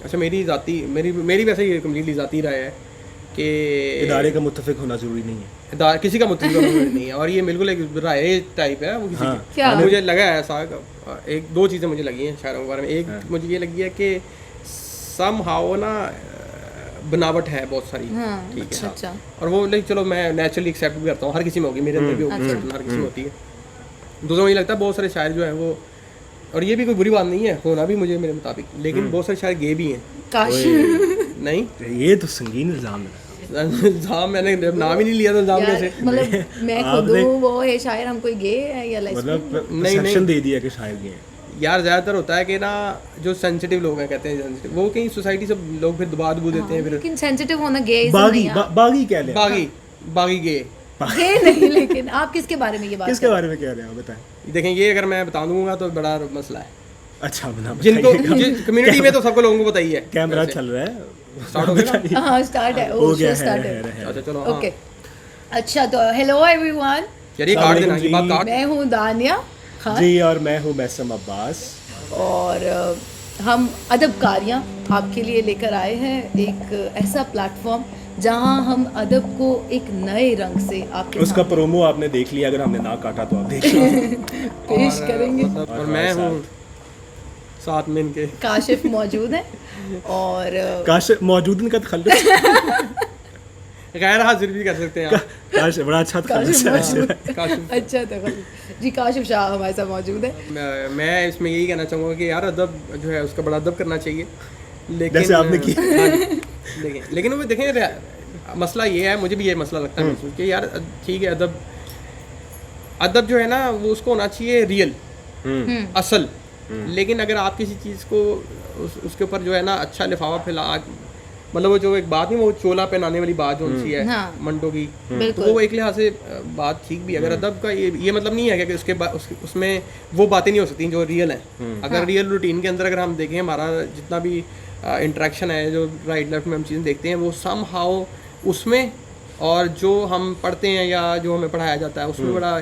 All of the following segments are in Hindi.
अच्छा मेरी वैसे ही कम्प्लीटली ज़ाती राय है कि इदारे का मुत्तफिक होना ज़रूरी नहीं है। किसी का मुतलक नहीं है, और ये बिल्कुल एक राय टाइप है वो किसी हाँ। की। क्या? मुझे लगा है ऐसा, एक दो चीज़ें मुझे लगी हैं शायरों के बारे में। एक मुझे ये लगी है कि सम हाउ ना बनावट है बहुत सारी, ठीक है। अच्छा, हाँ। अच्छा। और वो लाइक चलो मैं नेचुरली एक्सेप्ट भी करता हूँ, हर किसी में होगी, मेरे अंदर भी होगी, हर किसी में होती है। दूसरा मुझे लगता है बहुत सारे शायर जो हैं वो, और ये भी कोई बुरी बात नहीं है होना भी मुझे मेरे मुताबिक, लेकिन बहुत सारे शायर गे भी हैं। काश नहीं ये तो संगीन इल्ज़ाम है। इल्ज़ाम मैंने नाम ही नहीं लिया था, इल्ज़ाम यार, कैसे? मतलब मैं खुद हूँ वो है शायर, हम कोई गे है या मतलब नहीं। परसेप्शन दे दिया कि शायर ये हैं। यार ज़्यादातर होता है कि ना जो सेंसिटिव लोग हैं, कहते हैं सेंसिटिव, वो कहीं सोसाइटी से लोग फिर दबा दबू देते हैं, फिर लेकिन सेंसिटिव होना गे बागी क्या ले बागी गे। गे नहीं। लेकिन आप किसके बारे में ये बात किसके बारे में कह रहे हैं बताएं। देखें ये अगर मैं बता दूंगा तो बड़ा मसला है। अच्छा बना जिनको कम्युनिटी में तो सबको लोगों को पता ही है। कैमरा चल रहा है, स्टार्ट हो गया? हाँ स्टार्ट है, हो गया स्टार्ट है, है। अच्छा चलो। हाँ। ओके, अच्छा तो हेलो एवरीवन, यार ये काट देना, ये बात काट। मैं हूँ दानिया खान जी और मैं हूँ मैसम अब्बास। और हम अदबकारियाँ आपके लिए लेकर आए हैं एक ऐसा प्लेटफॉर्म जहाँ हम अदब को एक नए रंग से आपके उसका सामने प्रोमो आपने देख लिया, अगर हमने ना काटा तो आप देख लीजिए। पेश करेंगे। और मैं हूँ साथ में इनके काशिफ मौजूद है और काश मौजूदन का तखल्लुस गैर हाजिर भी कर सकते हैं आप। काश बड़ा अच्छा तखल्लुस काशिफ है। मौजूद काशिफ। अच्छा तो जी काशिफ शाह हमारे साथ मौजूद है। मैं इसमें यही कहना चाहूँगा कि यार अदब जो है उसका बड़ा अदब करना चाहिए, लेकिन जैसे आपने की। हाँ जी। लेकिन वो देखें मसला ये है, मुझे भी ये मसला लगता है महसूस कि यार ठीक है अदब जो है ना वो उसको होना चाहिए रियल, असल। लेकिन अगर आप किसी चीज़ को उसके ऊपर जो है ना अच्छा लिफाफा फैला, मतलब वो जो एक बात नहीं, वो चोला पहनाने वाली बात जो उनसी है हाँ। मंडो की, तो बिल्कुल। वो एक लिहाज से बात ठीक भी है। अगर अदब का ये मतलब नहीं है कि उसमें वो बातें नहीं हो सकती जो रियल हैं। अगर रियल रूटीन के अंदर अगर हम देखें, हमारा जितना भी इंटरेक्शन है, जो राइट लेफ्ट में हम चीज़ें देखते हैं, वो सम हाउ उसमें और जो हम पढ़ते हैं या जो हमें पढ़ाया जाता है उसमें बड़ा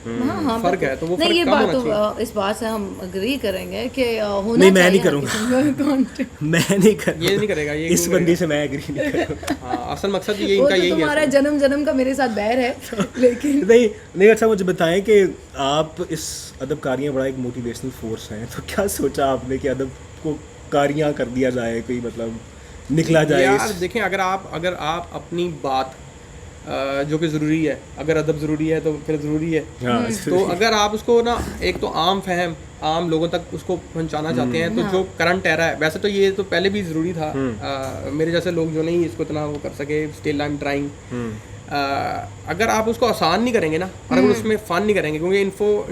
हाँ फर्क है। तो वो नहीं, फर्क ये कम बात होना चाहिए। तो इस बात से हम अग्री करेंगे कि होना नहीं, मैं चाहिए नहीं हर करूँगा। किसी का content। मैं नहीं करूँगा, ये नहीं करेगा, ये इस क्यों बंदी करेगा? से मैं एग्री नहीं करूँगा। हाँ, असल मकसद भी वो इनका तो यही तुम्हारा है। जन्म जन्म का मेरे साथ बैर है लेकिन नहीं अच्छा मुझे बताएं कि आप इस अदबकारियाँ बड़ा एक मोटिवेशनल फोर्स हैं, तो क्या सोचा आपने कि अदब को कारियाँ कर दिया जाए, कोई मतलब निकला जाए यार देखें, अगर आप अपनी बात जो कि ज़रूरी है, अगर अदब ज़रूरी है तो फिर ज़रूरी है। हाँ, तो अगर आप उसको ना एक तो आम लोगों तक उसको पहुंचाना चाहते हैं, तो जो करंट एरा है, वैसे तो ये तो पहले भी ज़रूरी था। मेरे जैसे लोग जो नहीं इसको इतना वो कर सके, स्टिल आई एम ट्राइंग। अगर आप उसको आसान नहीं करेंगे ना, और अगर उसमें फ़न नहीं करेंगे, क्योंकि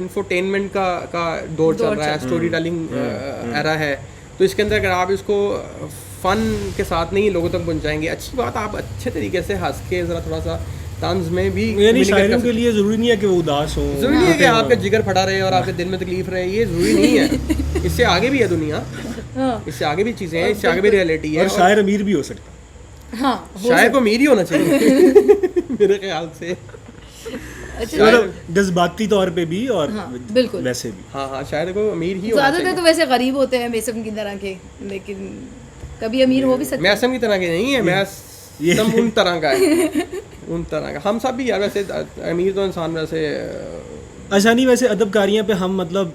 इंफोटेनमेंट का दौर चल रहा है, स्टोरी टेलिंग एरा है, तो इसके अंदर अगर आप इसको फ़न के साथ नहीं लोगों तक पहुंचाएंगे, अच्छी बात, आप अच्छे तरीके से हंस के ज़रा थोड़ा सा तंज में भी यानी शायरों के लिए ज़रूरी नहीं है कि वो उदास हो, ज़रूरी नहीं है कि आपका जिगर फटा रहे और आपके दिल में तकलीफ रहे, ये ज़रूरी नहीं है। इससे आगे भी है दुनिया, इससे आगे भी चीज़ें हैं, इससे आगे भी रियलिटी है। और शायर अमीर भी हो सकता है। हाँ शायर को अमीर ही होना चाहिए मेरे ख्याल से। अच्छा मतलब जज्बाती तौर पे भी और बिल्कुल। वैसे भी। हाँ शायर को अमीर ही होना ज्यादातर चाहिए। तो वैसे गरीब होते हैं बेसम की तरह के, लेकिन कभी अमीर हो भी सकते हैं। मैसम की तरह के नहीं है, मैसम उन तरह का है, उन तरह का। हम सब भी यार वैसे अमीर तो इंसान वैसे अच्छा नहीं, वैसे अदबकारियाँ पे हम मतलब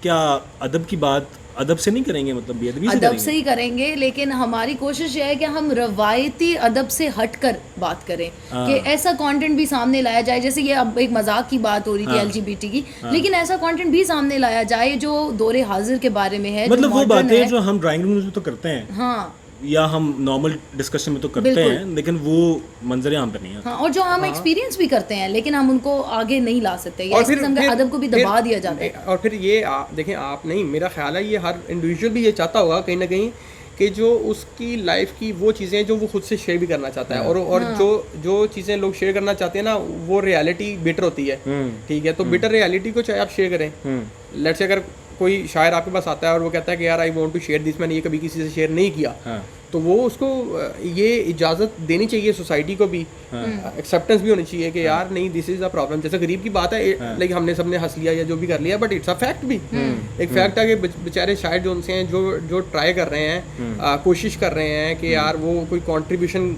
क्या अदब की बात अदब से नहीं करेंगे, मतलब बेअदबी से अदब करेंगे? से ही करेंगे, लेकिन हमारी कोशिश ये है कि हम रवायती अदब से हटकर बात करें, कि ऐसा कंटेंट भी सामने लाया जाए। जैसे ये अब एक मजाक की बात हो रही थी LGBT की, लेकिन ऐसा कंटेंट भी सामने लाया जाए जो दौरे हाजिर के बारे में है, मतलब जो वो modern बातें है। जो हम ड्राइंग रूम में तो करते हैं, हाँ या हम नॉर्मल डिस्कशन में तो करते बिल्कुल। हैं, लेकिन वो मंजर आम पे नहीं है। हाँ, और जो हम एक्सपीरियंस भी करते हैं, लेकिन हम उनको आगे नहीं ला सकते, या इस किस्म के अदब को भी दबा दिया जाता है। और फिर ये देखें, आप नहीं, मेरा ख्याल है ये हर इंडिविजुअल भी ये चाहता होगा कहीं ना कहीं कि जो उसकी लाइफ की वो चीज़ें जो वो खुद से शेयर भी करना चाहता है, और जो चीज़ें लोग शेयर करना चाहते हैं ना, वो रियलिटी बेटर होती है। ठीक है, तो बेटर रियलिटी को चाहे आप शेयर करें, लेट्स से अगर कोई शायर आपके पास आता है और वो कहता है कि यार I want to share this, मैंने ये कभी किसी से शेयर नहीं किया, तो वो उसको ये इजाज़त देनी चाहिए सोसाइटी को भी, एक्सेप्टेंस भी होनी चाहिए कि यार नहीं दिस इज़ अ प्रॉब्लम। जैसे गरीब की बात है, लाइक हमने सबने हंस लिया या जो भी कर लिया, बट इट्स अ फैक्ट भी, एक फैक्ट है कि बेचारे शायर जो उनसे हैं जो ट्राई कर रहे हैं, कोशिश कर रहे हैं कि यार वो कोई कॉन्ट्रीब्यूशन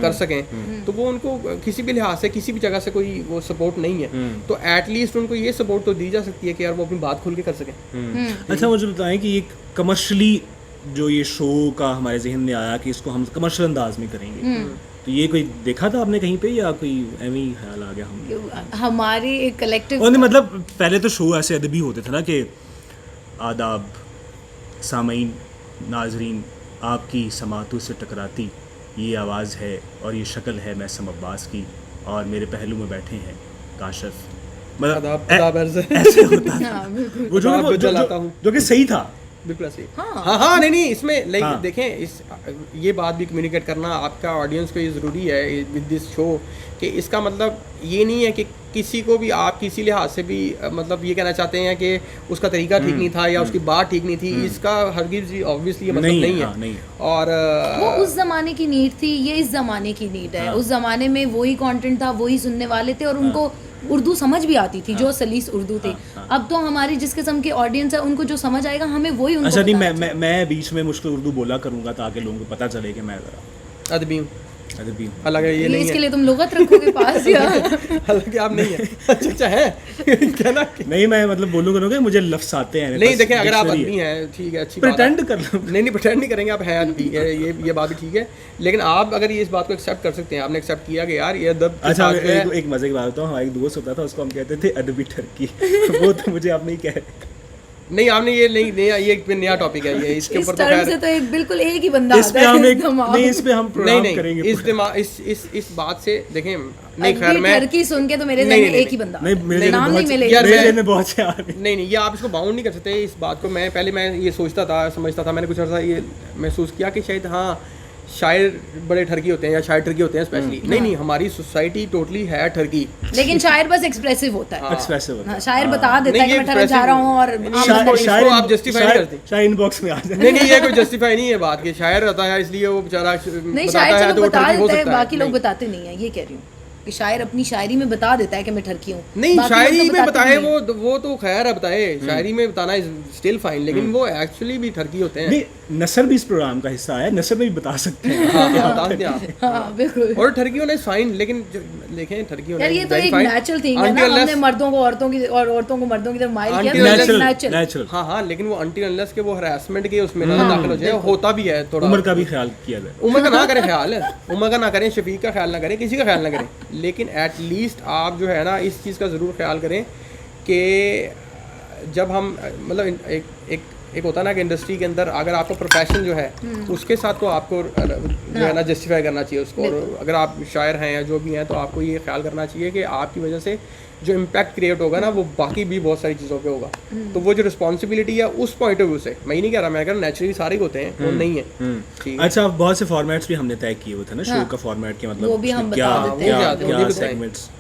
कर सकें, तो वो उनको किसी भी लिहाज से किसी भी जगह से कोई वो सपोर्ट नहीं है, तो एटलीस्ट उनको ये सपोर्ट तो दी जा सकती है कि यार वो अपनी बात खुल के कर सकें। अच्छा मुझे बताएं कि ये कमर्शली जो ये शो का हमारे जहन में आया कि इसको हम कमर्शियल अंदाज में करेंगे, तो ये कोई देखा था आपने कहीं पे या कोई एवं ही ख्याल आ गया हम हमारी एक कलेक्टिव और नहीं, मतलब पहले तो शो ऐसे अदबी होते थे ना कि आदाब सामीन नाजरीन आपकी समातों से टकराती ये आवाज़ है और ये शक्ल है मैसम अब्बास की और मेरे पहलू में बैठे हैं काशिफ, मतलब ऐसे होता था। वो जो कि सही था, बिल्कुल सही। हाँ नहीं इसमें लाइक देखें इस ये बात भी कम्युनिकेट करना आपका ऑडियंस को ये ज़रूरी है विद दिस शो, कि इसका मतलब ये नहीं है कि किसी को भी आप किसी लिहाज से भी मतलब ये कहना चाहते हैं कि उसका तरीका ठीक नहीं था या उसकी बात ठीक नहीं थी, इसका हरगिज़ ऑब्वियसली ये मतलब नहीं है। और वो उस ज़माने की नीड थी, ये इस ज़माने की नीड है। उस ज़माने में वही कंटेंट था, वही सुनने वाले थे और उनको उर्दू समझ भी आती थी, जो सलीस उर्दू थी। अब तो हमारी जिस किस्म के ऑडियंस है उनको जो समझ आएगा हमें वही उनको। अच्छा नहीं, मैं बीच में मुश्किल उर्दू बोला करूंगा ताकि लोगों को पता चले कि मैं अदबी हूँ। हालांकि ये नहीं इसके लिए तुम लुगत रखोगे पास या हालांकि आप नहीं है। अच्छा है क्या ना नहीं, मैं मतलब बोलूँगा ना कि मुझे लफ्ज़ आते हैं नहीं। देखें अगर आप अदबी हैं ठीक है, अच्छी बात है, प्रिटेंड कर लो। नहीं प्रिटेंड नहीं करेंगे, आप हैं अदबी, ये बात भी ठीक है, लेकिन आप अगर ये इस बात को एक्सेप्ट कर सकते हैं, आपने एक्सेप्ट किया कि यार ये अदब। अच्छा एक मजे की बात होता है, हमारा एक दोस्त होता था उसको हम कहते थे अदबी टर्की वो तो मुझे आप नहीं कह रहे। नहीं आपने ये नहीं नया, ये एक नया टॉपिक है ये, इसके ऊपर तो खैर से तो एक बिल्कुल एक ही बंदा इस पे हम नहीं इस पे हम प्रोग्राम करेंगे इस बात से देखें। नहीं खैर मैं टर्की सुन के तो मेरे जहन में एक ही बंदा, नहीं मेरे नाम नहीं मिले यार, में बहुत से आ रहे। नहीं ये आप इसको बाउंड नहीं कर सकते इस बात को। मैं पहले मैं ये सोचता था, समझता था, मैंने कुछ अर्सा ये महसूस किया कि शायद हाँ शायर बड़े ठरकी होते हैं या शायर ठरकी होते हैं स्पेशली। नहीं हमारी सोसाइटी टोटली है ठरकी, लेकिन शायर बस एक्सप्रेसिव होता है। एक्सप्रेसिव होता है, शायर बता देता है कि मैं ठरक जा रहा हूँ और शायर आप जस्टिफाई नहीं करते। शायर इनबॉक्स में आ जाए। नहीं ये कोई जस्टिफाई नहीं है बात कि शायर होता है इसलिए वो बेचारा नहीं, शायर चलो बता देता है, बाकी लोग बताते नहीं है, ये कह रही हूँ कि शायर अपनी शायरी में बता देता है कि मैं ठरकी हूँ। नहीं शायरी में बताए वो तो खैर है, बताए शायरी में बताना इज स्टिल फाइन, लेकिन वो एक्चुअली भी ठरकी होते हैं। नहीं नसर भी इस प्रोग्राम का हिस्सा है, नसर में भी बता सकते हैं। बता सकते हैं हाँ बिल्कुल। और ठरकी होना इज फाइन, लेकिन देखें ठरकी होना ये तो एक नेचुरल थिंग है ना, हमने मर्दों को औरतों की और औरतों को मर्दों की तरफ माइल किया, नेचुरल। हाँ लेकिन वो अनटिल अनलेस के वो हरासमेंट के उसमें ना दाखिल हो जाए, होता भी है थोड़ा। उम्र का भी ख्याल किया जाए, उम्र का ना करें ख्याल, उम्र का ना करें, शफीक का ख्याल ना करें, किसी का ख्याल ना करें, लेकिन एटलीस्ट आप जो है ना इस चीज़ का ज़रूर ख्याल करें कि जब हम मतलब एक होता है ना कि इंडस्ट्री के अंदर अगर आपका प्रोफेशन जो है उसके साथ तो आपको जो है ना जस्टिफाई करना चाहिए उसको, और अगर आप शायर हैं या जो भी हैं तो आपको ये ख्याल करना चाहिए कि आपकी वजह से जो इम्पैक्ट क्रिएट होगा ना वो बाकी भी बहुत सारी चीज़ों पे होगा। तो वो जो रिस्पॉन्सिबिलिटी है उस पॉइंट ऑफ व्यू से मैं ही नहीं कह रहा, मैं कह रहा नेचुरली सारे होते हैं, वो नहीं है। अच्छा बहुत से फॉर्मेट्स भी हमने तय किए हुए थे ना शो का फॉर्मेट के, मतलब वो भी हम बता देते हैं, क्या सेगमेंट्स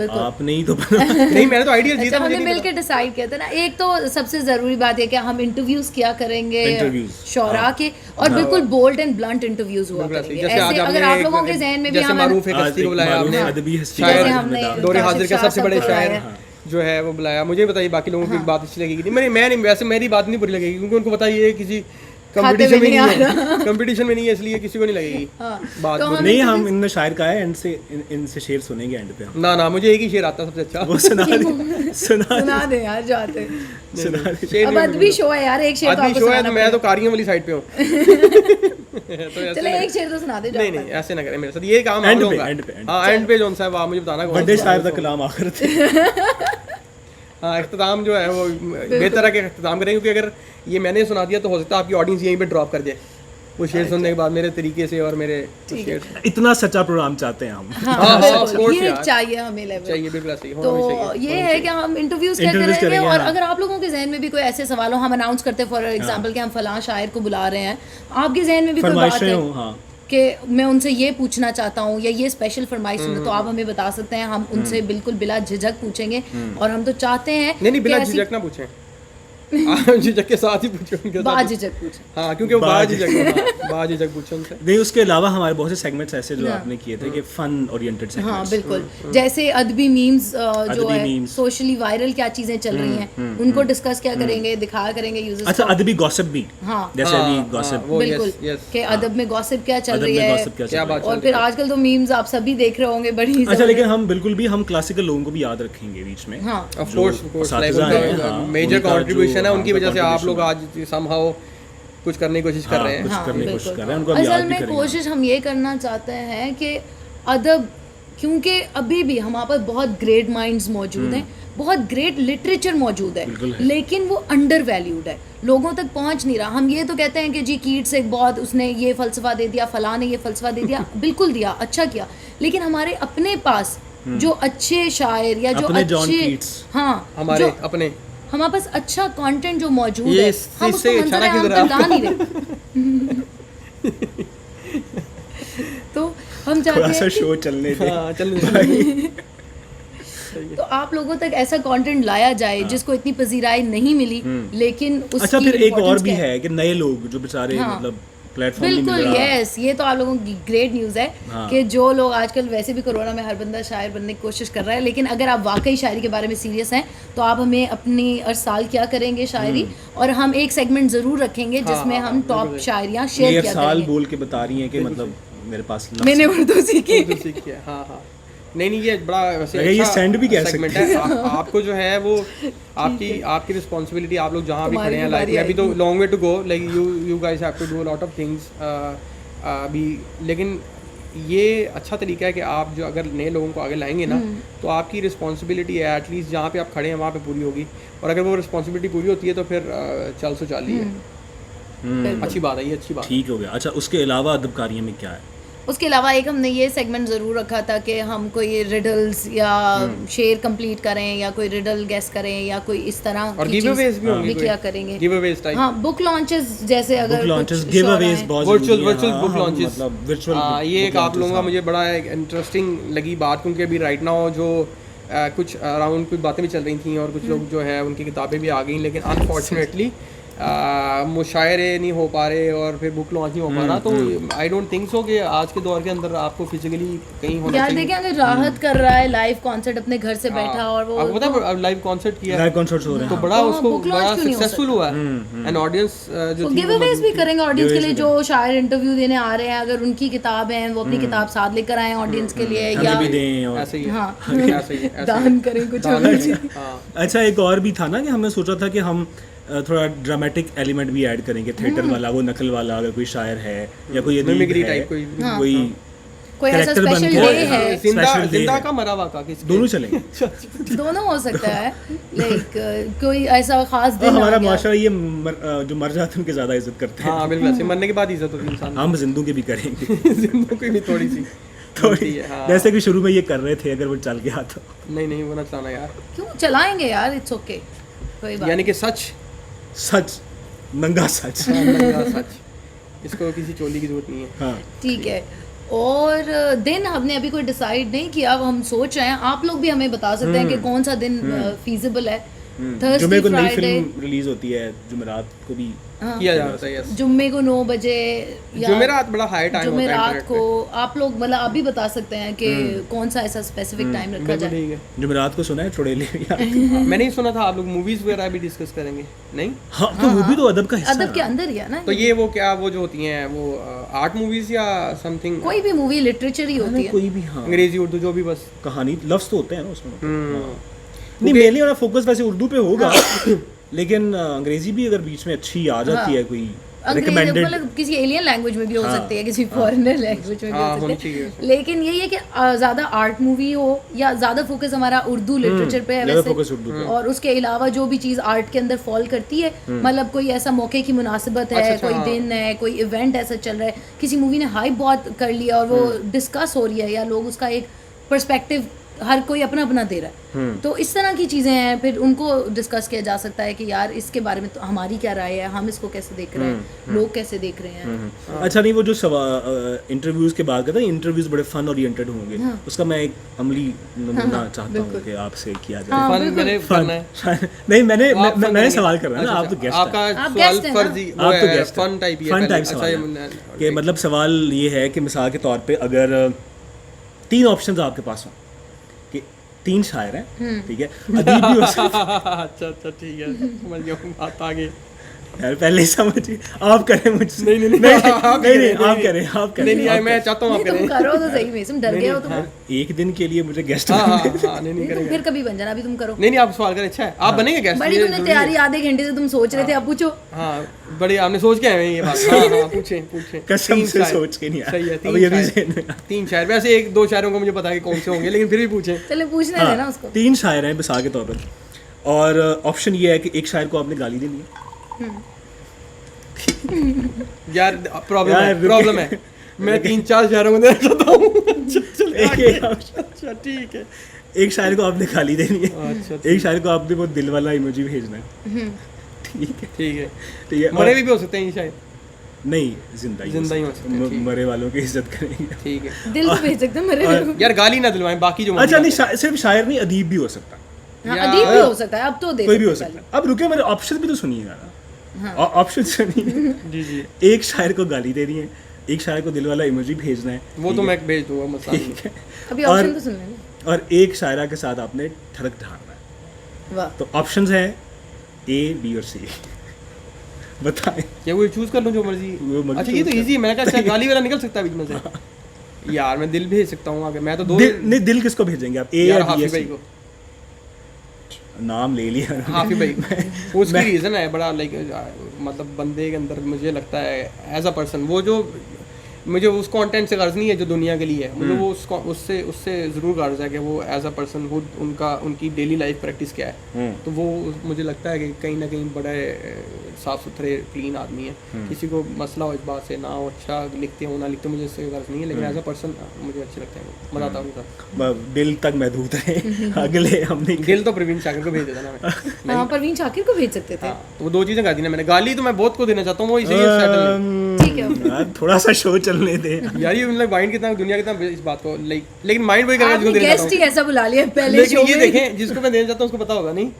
आपने ही तो नहीं मैंने तो आइडिया दिया था, हमने मिलकर डिसाइड किया था ना। एक तो सबसे ज़रूरी बात है कि हम इंटरव्यूज किया करेंगे शोरा के, और बिल्कुल बोल्ड एंड ब्लंट इंटरव्यूज हुआ करेंगे। ऐसे अगर आप लोगों के ज़हन में भी जैसे मारूफ एक हस्ती को बुलाया हमने, अदबी हस्ती, हमने दौरे हाजिर के सबसे बड़े शायर जो है वो बुलाया। मुझे बताइए बाकी लोगों की बात अच्छी लगेगी नहीं, मैं नहीं, वैसे मेरी बात नहीं बुरी लगेगी क्योंकि उनको पता ये किसी कंपटीशन में नहीं है, कंपटीशन में नहीं है, इसलिए किसी को नहीं लगेगी बात। नहीं हम इन शायर का है, इनसे शेर सुनेंगे एंड पे। ना मुझे एक ही शेर आता है सबसे अच्छा, वो सुना दे यार जाते शेर। अब अदबी शो है यार, एक शेर तो आपको सुनाना है। मैं तो कारियों वाली साइड पे हूँ तो चले एक शेर तो सुना दे। नहीं ऐसे ना करें मेरे साथ, ये काम एंड पे। हां एंड पे जोन साहब आप मुझे बताना बड़े शायर का कलाम आखिर थे। हाँ इख्तिताम जो है वो बेहतर है कि इख्तिताम करें, क्योंकि अगर ये मैंने सुना दिया तो हो सकता है आपकी ऑडियंस यहीं पे ड्रॉप कर जाए वो शेर सुनने के बाद मेरे तरीके से और मेरे शेर। इतना सच्चा प्रोग्राम चाहते हैं हम। ये चाहिए हमें लेवल चाहिए, बिल्कुल सही तो ये है कि हम इंटरव्यूज करते रहेंगे। और अगर आप लोगों के जहन में भी कोई ऐसे सवाल हो, हम अनाउंस करते हैं फॉर एग्जांपल कि हम फलां शायर को बुला रहे हैं, आपके जहन में भी कोई बात है कि मैं उनसे ये पूछना चाहता हूँ या ये स्पेशल फरमाइश सुनना, तो आप हमें बता सकते हैं, हम उनसे बिल्कुल बिला झिझक पूछेंगे। और हम तो चाहते हैं नहीं बिला झिझक ना पूछें, आप झिझक के साथ ही पूछो उनके साथ। बाझिझक पूछे। हाँ, क्योंकि वो बाझिझक पूछो उनसे। नहीं, उसके अलावा हमारे बहुत से सेगमेंट्स ऐसे जो आपने किए थे कि फन ओरिएंटेड हाँ सेगमेंट्स। बिल्कुल, जैसे अदबी मीम्स जो अदबी है memes। सोशली वायरल क्या चीजें चल रही हैं उनको डिस्कस क्या करेंगे, दिखाया करेंगे यूजर्स अच्छा, अदबी गॉसिप भी, हाँ जैसे अभी हाँ, गॉसिप, वो बिल्कुल yes। कि अदब में गॉसिप क्या चल अदब रही में है, गॉसिप क्या क्या चल रहा बात है। और फिर आजकल तो मीम्स आप सभी देख रहे होंगे बड़ी अच्छा, जबरदस्त। लेकिन हम बिल्कुल भी हम क्लासिकल लोगों को भी याद रखेंगे बीच में। हाँ ऑफ जो कोर्स असातिज़ा हैं, हाँ, मेजर उनका कंट्रीब्यूशन है, जो, उनकी हाँ, वजह से आप contribution लोग है। आज समहाउ कुछ करने की कोशिश कर रहे हैं। कुछ हाँ, करने की कोशिश बिल्कुल। कर रहे हैं, उनको हम याद असल भी में करेंगे। कोशिश हम ये करना चाहते हैं कि अदब, क्योंकि अभी भी हमारे पास बहुत ग्रेट माइंड्स मौजूद हैं, बहुत ग्रेट लिटरेचर मौजूद बिल्कुल है, है। लेकिन वो अंडर वैल्यूड है, लोगों तक पहुंच नहीं रहा। हम ये तो कहते हैं कि जी कीट्स एक बहुत उसने ये फ़लसफ़ा दे दिया, फलां ने ये फ़लसफ़ा दे दिया, बिल्कुल दिया, अच्छा किया, लेकिन हमारे अपने पास जो अच्छे शायर या जो अपने जॉन अच्छे, कीट्स। हाँ हमारे जो अपने हमारे पास अच्छा कंटेंट जो मौजूद ये है, इस हम चीज़ उसको से मंजर इशारा आम किधर तक है? ला नहीं रहे। तो हम चाहते थोड़ा सा हैं कि शो चलने दे। हाँ, चल तो आप लोगों तक ऐसा कंटेंट लाया जाए जिसको इतनी पजीराई नहीं मिली, लेकिन उसकी अच्छा, फिर एक और importance भी क्या है कि नए लोग जो बेचारे हाँ। मतलब प्लेटफॉर्म नहीं बिल्कुल मिल रहा। यस, ये तो आप लोगों की ग्रेट न्यूज़ है हाँ। कि जो लोग आजकल वैसे भी कोरोना में हर बंदा शायर बनने की कोशिश कर रहा है, लेकिन अगर आप वाकई शायरी के बारे में सीरियस हैं तो आप हमें अपनी अरसाल क्या करेंगे शायरी, और हम एक सेगमेंट ज़रूर रखेंगे जिसमें हम टॉप शायरियाँ ये शेयर किया साल करेंगे। बोल के बता रही हैं कि मतलब मेरे पास लफ्ज़ मैंने उर्दू सीखी। उर्दू सीखी है। हाँ हाँ, नहीं ये बड़ा वैसे अगर ये send भी कह segment सकते है। आपको जो है वो आपकी रिस्पॉन्सिबिलिटी, आप लोग जहाँ भी तुम्हारी खड़े हैं भी लाइफ बारी में, अभी तो आएगी। Long way to go, like you guys have to do a lot of things अभी, लेकिन ये अच्छा तरीका है कि आप जो अगर नए लोगों को आगे लाएंगे ना, तो आपकी रिस्पॉन्सिबिलिटी है एटलीस्ट जहाँ पे आप खड़े हैं वहाँ पे पूरी होगी, और अगर वो रिस्पॉन्सिबिलिटी पूरी होती है तो फिर चल सो चाली है। अच्छी बात है, ये अच्छी बात है। ठीक हो गया। अच्छा, उसके अलावा अदबकारियों में क्या है? उसके अलावा एक हमने ये सेगमेंट ज़रूर रखा था कि हम कोई रिडल्स या शेर कंप्लीट करें या कोई रिडल गेस करें या कोई इस तरह और की गिव चीज़ अवेज भी होंगे, किया करेंगे। Give Awez type. हाँ, बुक लॉन्चेस जैसे अगर बुक लॉन्चेस, कुछ गिव शोरा अवेज हैं। बहुत वर्चुअल ज़रूरी है। बुक हाँ, लॉन्चेस, मतलब वर्चुअल ये एक आप लोगों का मुझे बड़ा इंटरेस्टिंग लगी बात, क्योंकि अभी राइट नाउ जो कुछ अराउंड कुछ बातें भी चल रही थी और कुछ लोग जो है उनकी किताबें भी आ गई, लेकिन अनफॉर्चुनेटली मुशायरे नहीं हो पा रहे और फिर बुक लॉन्च नहीं हो पा रहा, तो आई डोंट थिंक सो कि आज के दौर के अंदर आपको फिजिकली कहीं होना यार चाहिए। देखिए, अगर राहत कर रहा है लाइव कॉन्सर्ट अपने घर से बैठा और वो आपको पता है लाइव कॉन्सर्ट किया है, लाइव कॉन्सर्ट्स हो रहे तो हैं। बड़ा तो उसको book launch बड़ा क्यों नहीं हो सक्सेसफुल हुआ है, एंड ऑडियंस जो थी गिव वो अवेज भी करेंगे ऑडियंस के लिए, Giveaways जो शायर इंटरव्यू देने आ रहे हैं, अगर उनकी किताब है वो अपनी किताब साथ लेकर आए ऑडियंस के लिए, हमें या भी दें और ऐसे ही है, हाँ ऐसे ही है, दान करें कुछ दान हमें। करें, हाँ। अच्छा, एक और भी था ना कि हमने सोचा था कि हम थोड़ा ड्रामेटिक एलिमेंट भी ऐड करेंगे, थिएटर वाला, वो नकल वाला, अगर कोई शायर है या कोई अदीब Mimicry है, type कोई भी। कोई कोई ऐसा character बन स्पेशल के डे हाँ, है, जिंदा Special day जिंदा है। का मरा हुआ का किसके? दोनों चलेंगे। दोनों हो सकता है, लाइक कोई ऐसा खास और दिन आ हमारा गया। माशरा ये जो मर जाते हैं उनकी ज़्यादा इज्जत करते हैं। हाँ बिल्कुल, ऐसे मरने के बाद इज्जत होती है इंसान हम जिंदों की भी करेंगे की। जिंदों की भी थोड़ी सी थोड़ी, है, हाँ। जैसे कि शुरू में ये कर रहे थे, अगर वो चल गया तो नहीं वो ना चलाना यार, क्यों चलाएंगे यार, इट्स ओके, कोई बात यानी कि सच, सच, नंगा सच। नंगा सच, इसको किसी चोली की जरूरत नहीं है। हाँ, ठीक है। और दिन हमने अभी कोई डिसाइड नहीं किया, अब हम सोच रहे हैं, आप लोग भी हमें बता सकते हैं कि कौन सा दिन फीजिबल है। जुम्मे थर्सडे, को नई फ्राइडे, फिल्म रिलीज होती है, जुमेरात को भी किया जाता है, यस। जुम्मे को 9 बजे या जुमेरात बड़ा हाई टाइम होता है जुमेरात इंटरनेट को पे। आप लोग मतलब आप भी बता सकते हैं कि कौन सा ऐसा स्पेसिफिक टाइम रखा बिल्कुल जाए। ठीक है। जुमेरात को सुना है चुड़ैले यार। हाँ, मैंने ही सुना था आप लोग मूवीज वगैरह भी डिस्कस करेंगे, नहीं? हाँ, तो वो भी तो अदब का हिस्सा अदब के है। अंदर ही है ना, तो ये वो क्या वो जो होती हैं वो आर्ट मूवीज या समथिंग, कोई भी मूवी लिटरेचर ही होती है। कोई भी, हाँ, अंग्रेजी उर्दू जो भी, बस। कहानी लफ्ज तो होते हैं ना उसमें। हाँ। नहीं, मेनली हमारा फोकस वैसे उर्दू पे होगा, लेकिन अंग्रेजी भी अगर बीच में अच्छी आ जाती है, कोई अंग्रेजी रिकमेंडेड, मतलब किसी एलियन लैंग्वेज में भी हो हाँ, सकती है, किसी फॉरेनर लैंग्वेज में भी हाँ, हो होनी सकती है, चाहिए। लेकिन यही है कि ज़्यादा आर्ट मूवी हो या ज़्यादा फोकस हमारा उर्दू लिटरेचर पे है ज़्यादा वैसे, फोकस उर्दू पे। और उसके अलावा जो भी चीज़ आर्ट के अंदर फॉल करती है, मतलब कोई ऐसा मौके की मुनासिबत है, अच्छा, कोई हाँ। दिन है, कोई इवेंट ऐसा चल रहा है, किसी मूवी ने हाइप बहुत कर लिया और वो डिस्कस हो रही है या लोग उसका एक पर्सपेक्टिव हर कोई अपना अपना दे रहा है, तो इस तरह की चीज़ें हैं। फिर उनको डिस्कस किया जा सकता है कि यार इसके बारे में तो हमारी क्या राय है, हम इसको कैसे देख रहे हैं, लोग कैसे देख रहे हैं। अच्छा, नहीं वो जो इंटरव्यूज के बाद कहते हैं इंटरव्यूज बड़े फन ओरिएंटेड होंगे, उसका मैं एक अमली नमूना चाहता हूँ कि आपसे किया जाए। फन मैंने करना है। नहीं, मैंने सवाल कर रहा हूँ ना, आप तो गेस्ट हैं। आपका आप सवाल guest हैं ना? फर्जी आप तो guest fun type fun type सवाल है कि मतलब सवाल ये है कि मिसाल के तौर पे अगर 3 ऑप्शंस आपके पास हों कि 3 शायर हैं, ठीक है, अदीब भी हो सकता अच्छा ठीक है, समझ गया हूँ, बात आ गई। यार पहले ही समझिए, आप करें मुझसे। नहीं आप करें। नहीं मैं चाहता हूँ आप नहीं, तुम करें। करो तो सही में, तुम डर गए हो तुम। एक दिन के लिए मुझे गेस्ट हाँ बनाने। नहीं नहीं, तुम करेंगे। फिर कभी बन जाना, अभी तुम करो। नहीं आप सवाल करें, अच्छा है आप बनेंगे गेस्ट। बड़ी तुमने तैयारी आधे घंटे से तुम सोच रहे थे, अब पूछो। हाँ बड़ी आपने सोच के आए हैं ये बात। हाँ पूछें कसम से सोच के नहीं आया। सही है। अब ये भी ज़हन में 3 शायर, वैसे 1-2 शायरों को मुझे पता है कि कौन से होंगे, लेकिन फिर भी पूछें। चलो पूछने देना उसको। 3 शायर हैं मिसाल के तौर पर, और ऑप्शन ये है कि एक शायर को आपने गाली देनी है। यार यार, प्रॉब्लम है मैं 3-4 शायरों को देना चाहता हूँ। अच्छा ठीक है। एक शायर को आपने गाली देनी है, अच्छा एक शायर को आपने वो दिल वाला इमोजी भेजना है। ठीक है। मरे भी हो सकते हैं ये शायद। नहीं, जिंदा ही हो सकते हैं, ठीक। मरे वालों की इज्जत करेंगे। ठीक है दिल तो भेज सकते हैं, मरे हुए को। यार गाली ना दिलवाएं, बाकी जो अच्छा नहीं, सिर्फ शायर नहीं, अदीब भी हो सकता है, हाँ, अदीब भी हो सकता है, अब तो दे कोई भी हो सकते सकता है। अब रुके, मेरे ऑप्शन भी तो सुनिएगा ना। ऑप्शन सुनिए। जी एक शायर को गाली देनी है, एक शायर को दिल वाला इमोजी भेजना है, वो तो मैं भेज दूंगा, मसला नहीं। ठीक है, अभी और- ऑप्शन तो सुन लेना। और एक शायरा के साथ आपने ठड़क ढालना है। वाह, तो ऑप्शंस हैं A, B और C। बताएं। क्या वो चूज कर लूं जो मर्जी? वो मर्जी अच्छा ये तो choose इजी है, मैंने कहा अच्छा गाली वाला निकल सकता है बीच में से। यार मैं दिल भेज सकता हूँ आगे, मैं तो 2 नहीं, दिल किसको भेजेंगे आप, A यार या B हाफी या भाई C? को। नाम ले लिया। हाफी भाई उसकी रीज़न है बड़ा, लाइक मतलब बंदे के अंदर मुझे लगता है एज अ पर्सन, वो जो मुझे उस कंटेंट से गर्ज नहीं है जो दुनिया के लिए है, मुझे वो उससे ज़रूर गर्ज है कि वो एज अ पर्सन वो उनकी डेली लाइफ प्रैक्टिस क्या है। तो वो मुझे लगता है कि कहीं ना कहीं बड़े साफ़ सुथरे क्लीन आदमी है। किसी को मसला हो इस बात से, ना हो अच्छा लिखते हो ना लिखते, मुझे इससे गर्ज नहीं है, लेकिन एज अ पर्सन मुझे अच्छे लगते हैं, मज़ा आता है उनका। दिल तक महदूद रहे। अगले हमने दिल तो प्रवीण शाकिर को भेज देता ना मैं। हाँ, परवीन शाकिर को भेज सकते थे। हाँ, तो वो 2 चीज़ें कर दी ना मैंने। गाली तो मैं बहुत को देना चाहता हूँ, वो इसीलिए सेटल ठीक है। यार थोड़ा सा शो चलने दे। यार ये मतलब माइंड कितना दुनिया कितना इस बात को लाइक, लेकिन माइंड वही कर रहा है आपने जिसको देना गेस्ट ही चाहता ऐसा बुला लिया हूँ। पहले लेकिन शो ये में। देखें जिसको मैं देना चाहता हूँ उसको पता होगा नहीं,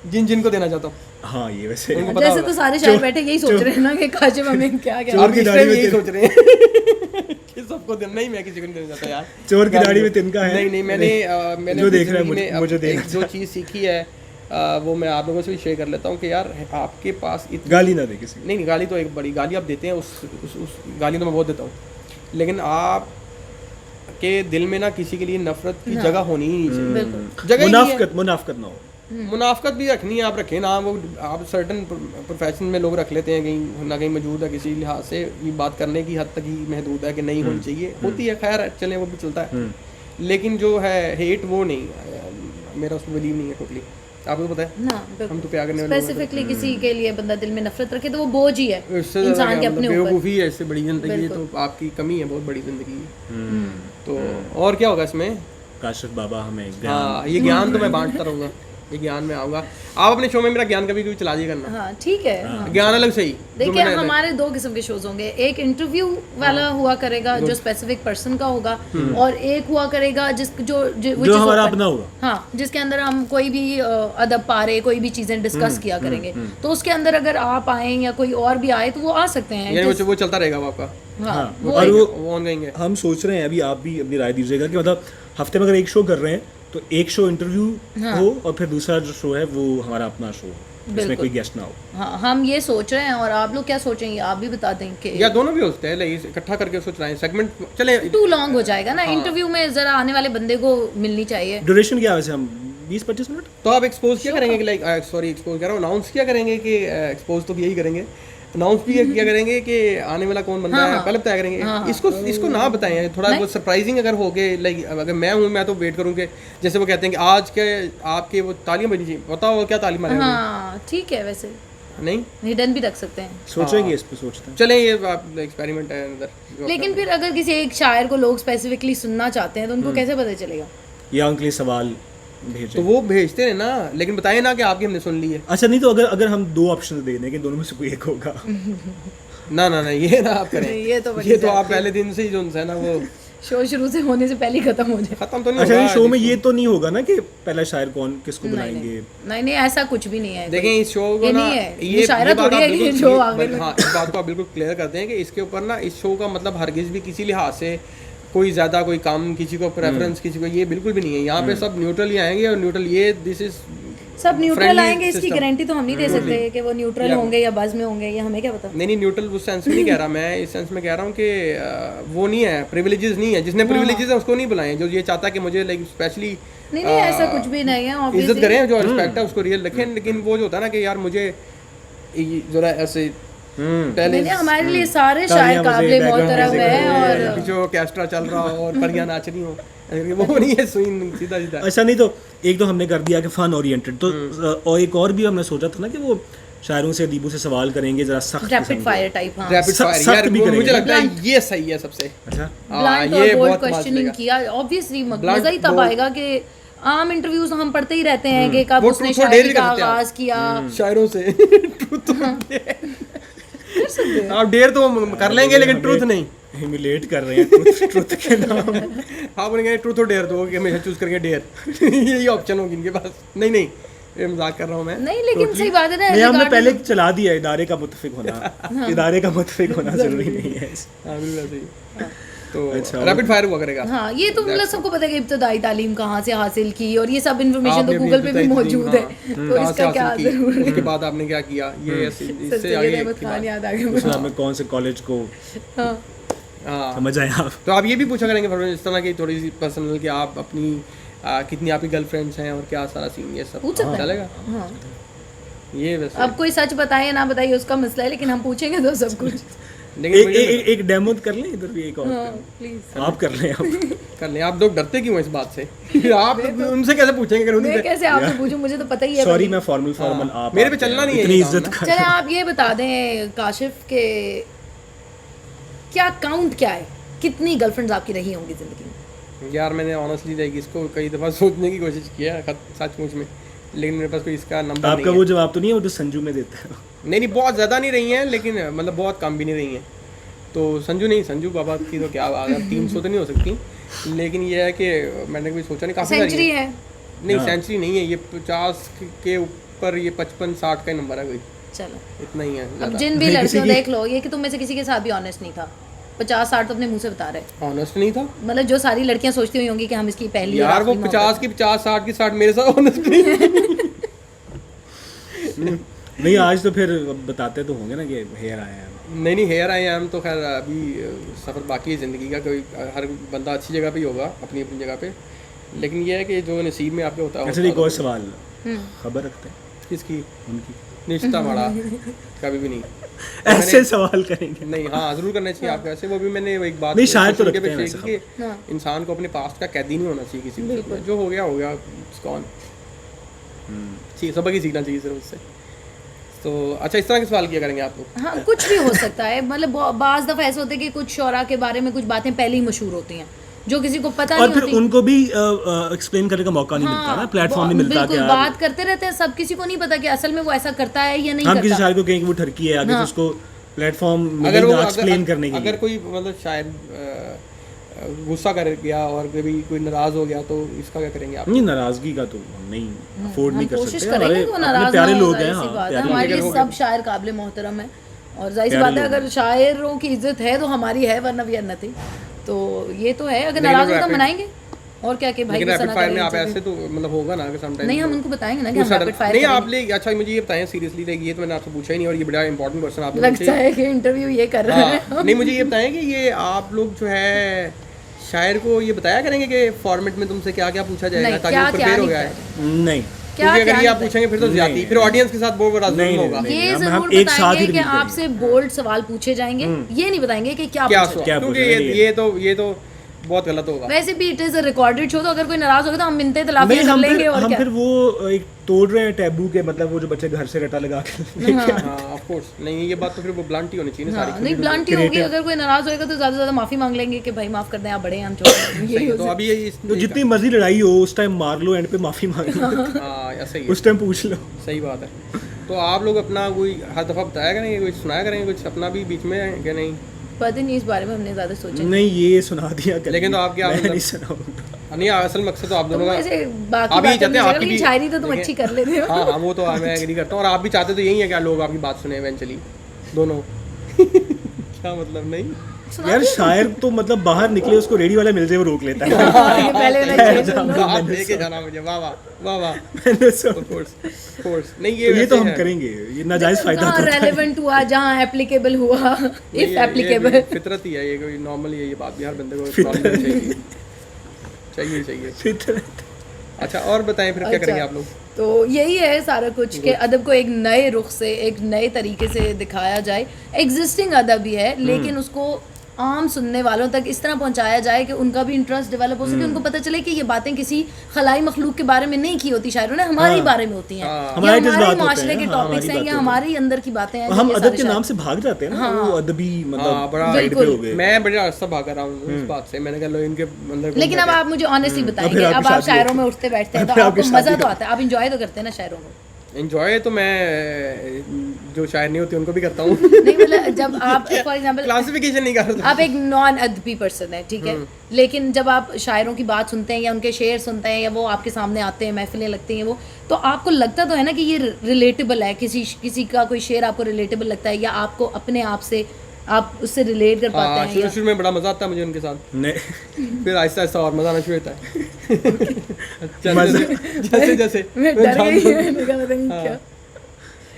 जिनको देना चाहता हूँ। हाँ ये वैसे उनको पता जैसे होगा। तो सारे शायर बैठे यही सोच रहे हैं ना कि काशिफ हमें क्या क्या। चोर अब की इस दाढ़ी टाइम में यही तेरे- सोच रहे हैं कि सबको देना, नहीं मैं किसी को नहीं देना चाहता यार। चोर की दाढ़ी में तिनका है। नहीं मैंने जो अपनी देख रहा है ज़िंदगी में मुझे अब देना एक जो चीज़ सीखी है वो मैं आप लोगों से भी शेयर कर लेता हूँ कि यार आपके पास इतनी गाली ना दे किसी को। नहीं गाली तो एक बड़ी गाली आप देते हैं, उस गाली तो मैं बहुत देता हूँ, लेकिन आप के दिल में ना किसी के लिए नफरत की जगह होनी ही नहीं चाहिए। बिल्कुल। जगह ही नहीं है। मुनाफकत ना हो। मुनाफकत भी रखनी है, आप रखें ना, वो आप सर्टन प्रोफेशन में लोग रख लेते हैं कहीं ना कहीं मौजूद है, किसी लिहाज से ये बात करने की हद तक ही महदूद है कि नहीं होनी चाहिए, होती है, खैर चले वो भी चलता है, लेकिन जो है हेट वो नहीं, मेरा उसमें बिलीव नहीं है टोटली। आपको पता है ना हम तो प्यार करने वाले लोग हैं। स्पेसिफिकली किसी के लिए बंदा दिल में नफरत रखे तो वो बोझ ही है इससे ज़्यादा इंसान क्या के मतलब अपने ऊपर। बेवकूफ़ी है, इससे बड़ी ज़िंदगी है, तो आपकी कमी है, बहुत बड़ी ज़िंदगी है। तो और क्या होगा इसमें? काशिफ बाबा हमें हाँ ये ज्ञान तो मैं बांटता रहूँगा, ये ज्ञान में आऊँगा। आप अपने शो में मेरा ज्ञान कभी कभी चला दिया करना, हाँ ठीक है। हाँ। ज्ञान अलग सही। जो देखिए मैंने- हमारे 2 किस्म के शोज होंगे, एक इंटरव्यू वाला हुआ करेगा जो स्पेसिफिक पर्सन का होगा, और एक हुआ करेगा जो हमारा अपना होगा। हाँ, जिसके अंदर हम कोई भी अदब पारे कोई भी चीजें डिस्कस किया करेंगे। तो उसके अंदर अगर आप आए या कोई और भी आए तो वो आ सकते हैं। यानी वो चलता रहेगा वो आपका, हाँ, और वो ऑनगोइंग है। हम सोच रहे हैं, अभी आप भी अपनी राय दीजिएगा कि मतलब हफ्ते में अगर एक शो कर रहे हैं तो एक शो इंटरव्यू हो और फिर दूसरा जो शो है वो हमारा अपना शो हो, इसमें कोई गेस्ट ना हो। हाँ, हम ये सोच रहे हैं, और आप लोग क्या सोचेंगे आप भी बता दें कि या दोनों भी हो सकते हैं, लाइक इकट्ठा करके सोच रहे हैं सेगमेंट चले। टू लॉन्ग हो जाएगा ना इंटरव्यू में, जरा आने वाले बंदे को मिलनी चाहिए। ड्यूरेशन क्या है वैसे, हम 20-25 मिनट? तो आप एक्सपोज क्या करेंगे कि लाइक सॉरी एक्सपोज कह रहा हूँ, अनाउंस क्या करेंगे कि एक्सपोज तो यही करेंगे, अनाउंस भी क्या करेंगे कि आने वाला कौन बंदा है पहले बताया करेंगे। इसको ना बताएं, थोड़ा बहुत सरप्राइजिंग अगर हो गए, लाइक अगर मैं हूँ मैं तो वेट करूँगी, जैसे वो कहते हैं कि आज के आपके वो तालीम बनी चाहिए, बताओ क्या तालीम आ रही है? हाँ ठीक है, वैसे नहीं हिडन भी रख सकते हैं। सोचेंगे इस पे, सोचते हैं। चले ये आप एक्सपेरिमेंट है अंदर। लेकिन फिर अगर किसी एक शायर को लोग स्पेसिफिकली सुनना चाहते हैं तो उनको कैसे पता चलेगा? या उनके लिए सवाल भेजें? तो वो भेजते हैं ना, लेकिन बताएं ना कि आपकी हमने सुन ली है। अच्छा नहीं तो अगर हम 2 ऑप्शन दे दें कि दोनों में से कोई एक होगा। ना ये ना आप करें। नहीं, ये तो बड़ी ये तो आप जाती है। पहले दिन से ही जो है ना वो शो शुरू से होने से पहले ही खत्म हो जाए। खत्म तो नहीं अच्छा होगा। ये शो में ये तो नहीं होगा ना कि पहला शायर कौन किसको नहीं बुलाएंगे? नहीं ऐसा कुछ भी नहीं है। देखें इस शो को ये ना, नहीं है, ये मुशायरा बात थोड़ी आप है कि बिल्कुल शो ठीक- आगे हाँ, इस बात को आप बिल्कुल क्लियर करते हैं कि इसके ऊपर ना इस शो का मतलब हरगिज भी किसी लिहाज से कोई ज़्यादा कोई कम, किसी को प्रेफरेंस, किसी को ये बिल्कुल भी नहीं है। यहाँ पे सब न्यूट्रल ही आएंगे, और न्यूट्रल ये दिस इज सब न्यूट्रल friendly आएंगे, इसकी system। गारंटी तो हम नहीं दे सकते कि वो न्यूट्रल होंगे या बज में होंगे, ये हमें क्या पता। नहीं न्यूट्रल उस सेंस में नहीं कह रहा मैं, इस सेंस में कह रहा हूँ कि वो नहीं है, प्रिविलेजेस नहीं है। जिसने प्रिविलेजेस है उसको नहीं बुलाएं, जो ये चाहता है कि मुझे लाइक स्पेशली नहीं ऐसा कुछ भी नहीं है इज्जत obviously। करें, जो रिस्पेक्ट है उसको रियल रखें। लेकिन वो जो होता है ना कि यार मुझे जरा ऐसे पहले नहीं हमारे लिए सारे तालियां शायर बजे, काबिले background मोहतरम music है बजे, और पीछे ऑर्केस्ट्रा चल रहा हो और परियां नाच रही हो, वो नहीं है सीन सीधा सीधा। अच्छा नहीं तो एक तो हमने कर दिया कि फन ओरिएंटेड, तो और एक और भी हमने सोचा था ना कि वो शायरों से अदीबों से सवाल करेंगे जरा सख्त रैपिड किस्म के। Fire type. हाँ रैपिड सख्त फायर यार भी वो करेंगे। मुझे लगता है ये सही है सबसे। अच्छा हाँ, ब्लंट ये और बोल्ड बहुत मस्त क्वेश्चनिंग लगेगा। किया ऑब्वियसली Blunt, मजा ही तब bold। आएगा कि आम इंटरव्यूज हम पढ़ते ही रहते हैं कि कब वो उसने truth or dare शायरी भी का करते हैं आप। आगाज किया। शायरों से आप डेयर तो हम कर लेंगे लेकिन ट्रूथ नहीं। ह्यूमिलेट कर रहे हैं ट्रुथ के नाम। हाँ बोलेंगे ट्रूथ और डेयर दो कि हमेशा चूज करेंगे डेयर यही ऑप्शन होगी इनके पास। नहीं ये मजाक कर रहा हूँ मैं। नहीं लेकिन सही बात है ना नहीं हमने regarding- पहले चला दिया इदारे का मुत्तफिक होना, इदारे का मुत्तफिक होना जरूरी नहीं है। हाँ बिल्कुल ऐसे ही। तो अच्छा, रैपिड फायर हुआ करेगा। हाँ ये तो मतलब सबको पता है कि इब्तदाई तालीम कहाँ से हासिल की और ये सब इन्फॉर्मेशन आपने तो अपनी गूगल पे भी इब्तिदाई मौजूद तालीम, है, हाँ, तो कहाँ से इसका क्या हासिल की, जरूर है। उसके बाद आपने क्या किया, ये इससे सैयद आगे अहमद की खान बात। याद आ गया उसमें मुझे। हमें कौन से कॉलेज को हाँ हाँ समझ आए आप? तो आप ये भी पूछा करेंगे फरमान इस तरह की थोड़ी सी पर्सनल कि आप अपनी कितनी आपकी गर्लफ्रेंड्स हैं और क्या सारा सीन ये सब पूछ सकते हैं। चलेगा। हाँ ये वैसे अब कोई सच बताए या ना बताइए उसका मसला है, लेकिन हम पूछेंगे तो सब कुछ। लेकिन मुझे एक डेमो कर लें इधर भी एक और हाँ प्लीज। आप कर लें आप। कर लें। आप लोग डरते क्यों हैं इस बात से आप उनसे कैसे पूछेंगे अगर मैं उनसे कैसे आपसे पूछूं, मुझे तो पता ही है। सॉरी मैं फॉर्मल आप मेरे पे चलना नहीं है इतनी ये काम इज्जत ना। कर चले आप ये बता दें काशिफ के क्या काउंट क्या है, कितनी गर्लफ्रेंड्स आपकी रही होंगी जिंदगी में? यार मैंने ऑनेस्टली लाइक इसको कई दफ़ा सोचने की कोशिश किया है सचमुच में, लेकिन मेरे पास कोई इसका नंबर आपका नहीं वो है। जवाब तो नहीं है वो जो संजू में देता है? नहीं बहुत ज़्यादा नहीं रही हैं, लेकिन मतलब बहुत कम भी नहीं रही हैं। तो संजू बाबा की तो क्या बात है, 300 तो नहीं हो सकती, लेकिन ये है कि मैंने कभी सोचा नहीं, काफ़ी सारी सेंचुरी हैं। है। नहीं हाँ। सेंचुरी नहीं है, ये 50 के ऊपर, ये 55-60 का नंबर है कोई, चलो इतना ही है अब ज़्यादा। जिन भी नहीं, लड़कियों किसी की- देख लो, ये कि तुम में से किसी के साथ भी ऑनेस्ट नहीं था। 50-60 तो अपने मुंह से बता रहे, ऑनेस्ट नहीं था मतलब जो सारी लड़कियां सोचती हुई होंगी कि हम इसकी पहली और यार, वो आखिरी 50 की 50, 60 की 60 मेरे साथ ऑनेस्ट नहीं। नहीं आज तो फिर बताते तो होंगे ना कि हेयर आया है। नहीं हेयर आई एम तो खैर अभी सफ़र बाकी है ज़िंदगी का, कोई हर बंदा अच्छी जगह पे ही होगा अपनी अपनी जगह पे, लेकिन ये है कि जो नसीब में आपके होता है अच्छा एक और सवाल, खबर रखते हैं किसकी उनकी? निश्ता बड़ा कभी भी नहीं। ऐसे सवाल करेंगे? नहीं हाँ ज़रूर करना चाहिए आपको ऐसे। वो भी मैंने एक बात नहीं, शायद तो सोशल रखते मीडिया पे हैं शेयर वैसे की कि हाँ। इंसान को अपने पास्ट का कैदी नहीं होना चाहिए किसी भी चीज़ में। जो हो गया कौन ठीक, सबक ही सीखना चाहिए सिर्फ उससे। तो अच्छा इस तरह के सवाल किया करेंगे आप लोग? हाँ कुछ भी हो सकता है, मतलब बाज़ दफ़ा ऐसे होते हैं कि कुछ शोरा के बारे में कुछ बातें पहले ही मशहूर होती हैं जो किसी को पता और नहीं फिर होती। उनको भी एक्सप्लेन करने का मौका नहीं मिलता ना, प्लेटफॉर्म नहीं मिलता बिल्कुल कि बात करते रहते हैं, सब किसी को नहीं पता कि असल में वो ऐसा करता है या नहीं हम किसी करता। शायर को कहें कि वो ठरकी है, आगे से उसको प्लेटफॉर्म अगर वो एक्सप्लेन करने के अगर लिए। कोई मतलब शायद गुस्सा कर गया और कभी कोई नाराज हो गया तो इसका क्या करेंगे आप? नहीं नाराजगी का तो हम नहीं अफोर्ड हम नहीं कर कोशिश सकते। करेंगे हमारे तो अपने नाराज प्यारे ना लोग हो, हैं। ऐसी हाँ बात है। प्यारे हमारे लिए लोग सब शायर काबिल मोहतरम है और जाहिर सी प्यारे बात है लोग अगर शायरों की इज्जत है तो हमारी है, वरना वी आर नथिंग। तो ये तो है, अगर लेकिन नाराज हो तो rapid- मनाएंगे और क्या कि भाई लेकिन गुस्सा रैपिड ना फायर में करें, आप ऐसे तो मतलब होगा ना कि समटाइम नहीं हम उनको बताएंगे ना कि हम रैपिड फायर नहीं करेंगे। आप ले अच्छा मुझे ये बताएं सीरियसली, लाइक ये तो मैंने आपसे पूछा ही नहीं और ये बड़ा इंपॉर्टेंट क्वेश्चन आप लोगों लगता से। है कि इंटरव्यू ये कर रहे हैं। हाँ, नहीं मुझे ये बताएं कि ये आप लोग जो है शायर को ये बताया करेंगे कि फॉर्मेट में तुमसे क्या क्या पूछा जाएगा नहीं, ताकि क्या वो क्या प्रिपेयर हो नहीं गया है? नहीं क्या क्योंकि अगर ये क्या आप पूछेंगे फिर तो नहीं, ज्यादा फिर ऑडियंस के साथ बहुत बड़ा नहीं, जुल्म होगा। नहीं, ये हम जरूर एक साथ ही बताएंगे कि repeat आपसे बोल्ड सवाल पूछे जाएंगे, ये नहीं बताएंगे कि क्या क्या पूछा सवाल? क्या क्योंकि पूछा? ये तो बहुत गलत होगा। वैसे भी it is a recorded show, तो अगर कोई नाराज होगा तो हम मिलते तलाफी नहीं, कर हम लेंगे फिर और हम क्या। फिर वो एक तोड़ रहे हैं टैबू के, मतलब वो जो बच्चे घर से रटा लगा के हाँ ऑफ कोर्स नहीं, ये बात तो फिर वो ब्लंट ही होनी चाहिए ना हाँ, सारी। नहीं ब्लंट ही होगी, अगर कोई नाराज होएगा तो ज्यादा से ज्यादा माफी मांग लेंगे कि भाई माफ कर दें, आप बड़े हैं, हम छोटे हैं, यही हो तो अभी ये तो जितनी मर्जी लड़ाई हो उस टाइम मार लो, एंड पे माफी मांग लो, हाँ ऐसा ही है, उस टाइम पूछ लो। सही बात है। तो आप लोग अपना कोई हर दफ़ा बताया करेंगे, कुछ सुनाया करेंगे कुछ अपना भी बीच में क्या नहीं? पता नहीं, इस बारे में हमने ज्यादा सोचा नहीं। नहीं ये सुना दिया कल, लेकिन तो आप क्या मैं मतलब- नहीं सुनाऊंगा। नहीं असल मकसद तो आप तो दोनों का वैसे बाकी आप यही बातें चाहते हैं, नहीं आपकी लेकिन भी शायरी तो तुम देखें। अच्छी कर लेते हो। हाँ हाँ वो तो मैं एग्री करता हूँ, और आप भी चाहते तो यही है क्या लोग आपकी बात सुने इवेंचुअली दोनों? क्या मतलब नहीं? यार शायर तो मतलब बाहर निकले उसको रेडी वाला मिल जाए वो रोक लेता है। ये पहले मैंने चेंज करना। आप लेके जाना मुझे, वाह वाह वाह वाह। मैंने सुना। ऑफ कोर्स नहीं तो ये वैसे तो हम है। करेंगे, ये नाजायज फायदा जहाँ होता है। रेलेवेंट हुआ, जहाँ एप्लीकेबल हुआ, नहीं, इफ ये एप्लीकेबल। फितरत ही है, ये कोई नॉर्मल है, ये बात भी हर बंदे को acknowledge चाहिए चाहिए। फितरत। अच्छा और बताएं फिर क्या अच्छा। करेंगे आप लोग? तो यही है सारा कुछ कि अदब को एक नए रुख से, एक नए तरीके से दिखाया जाए। एग्जिस्टिंग अदब ही है, लेकिन उसको आम सुनने वालों तक इस तरह पहुंचाया जाए कि उनका भी इंटरेस्ट डेवलप हो सके, उनको पता चले कि ये बातें किसी खलाई मखलूक के बारे में नहीं की होती शायरों ने, हमारे बारे में होती हैं, हाँ। या हमारे हमारे जज्बात होते माशरे हैं, के हाँ, टॉपिक्स हमारी हैं, या बातें हमारे अंदर की बातें हैं। हम जो ये अदब सारे के नाम शायर- से भाग जाते हैं ना, हाँ। वो अदबी हाँ, मतलब बड़ा साइड पे बिल्कुल। हो गए। मैं बड़ा रास्ता भाग रहा हूँ इस बात से, मैंने कहा लो इनके अंदर घूम लेकिन अब बैठे। आप मुझे ऑनेस्टली बताएंगे, फिर आपकी अब आप शादी शायरों होगी। में उठते बैठते हैं फिर तो आपकी आपको मजा शादी तो आता है, आप इंजॉय तो करते हैं ना शायरों को? एंजॉय तो मैं जो शायर नहीं होती उनको भी करता हूँ। नहीं मतलब जब आप फॉर एग्जांपल क्लासिफिकेशन नहीं कर रहा। आप एक नॉन अदबी पर्सन है, ठीक है, लेकिन जब आप शायरों की बात सुनते हैं या उनके शेर सुनते हैं या वो आपके सामने आते हैं, महफिलें लगती हैं वो, तो आपको लगता तो है ना कि ये रिलेटेबल है, किसी का कोई शेर आपको रिलेटेबल लगता है, या आपको अपने आप से आप उससे रिलेट कर पाते हाँ हैं? शुरू शुरू में बड़ा मजा आता है मुझे उनके साथ, नहीं फिर आहिस्ता आहिस्ता और मजा आना शुरू होता है। जैसे जैसे मैं डर गई मैंने कहा पता नहीं क्या।